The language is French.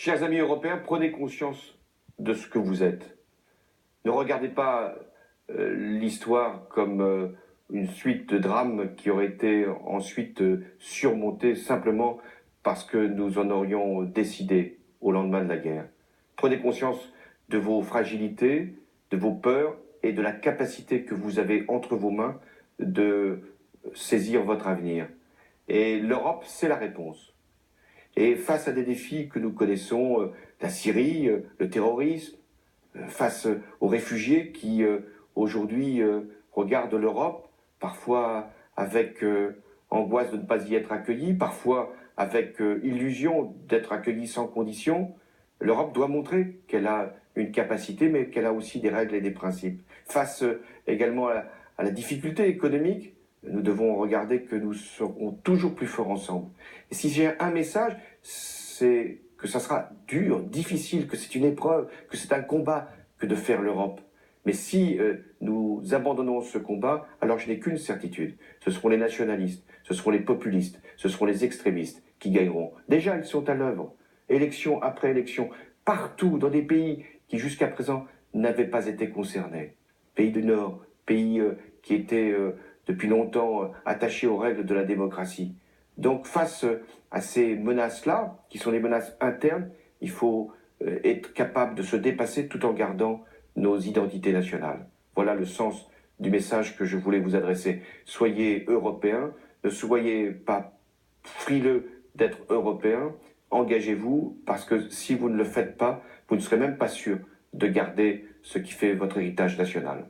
Chers amis européens, prenez conscience de ce que vous êtes. Ne regardez pas l'histoire comme une suite de drames qui auraient été ensuite surmontés simplement parce que nous en aurions décidé au lendemain de la guerre. Prenez conscience de vos fragilités, de vos peurs et de la capacité que vous avez entre vos mains de saisir votre avenir. Et l'Europe, c'est la réponse. Et face à des défis que nous connaissons, la Syrie, le terrorisme, face aux réfugiés qui aujourd'hui regardent l'Europe, parfois avec angoisse de ne pas y être accueillis, parfois avec illusion d'être accueillis sans condition, l'Europe doit montrer qu'elle a une capacité, mais qu'elle a aussi des règles et des principes. Face également à la difficulté économique, nous devons regarder que nous serons toujours plus forts ensemble. Et si j'ai un message, c'est que ça sera dur, difficile, que c'est une épreuve, que c'est un combat que de faire l'Europe. Mais si nous abandonnons ce combat, alors je n'ai qu'une certitude. Ce seront les nationalistes, ce seront les populistes, ce seront les extrémistes qui gagneront. Déjà, ils sont à l'œuvre, élection après élection, partout dans des pays qui jusqu'à présent n'avaient pas été concernés. Pays du Nord, pays qui étaient depuis longtemps attachés aux règles de la démocratie. Donc face à ces menaces-là, qui sont des menaces internes, il faut être capable de se dépasser tout en gardant nos identités nationales. Voilà le sens du message que je voulais vous adresser. Soyez européens, ne soyez pas frileux d'être européens, engagez-vous, parce que si vous ne le faites pas, vous ne serez même pas sûr de garder ce qui fait votre héritage national.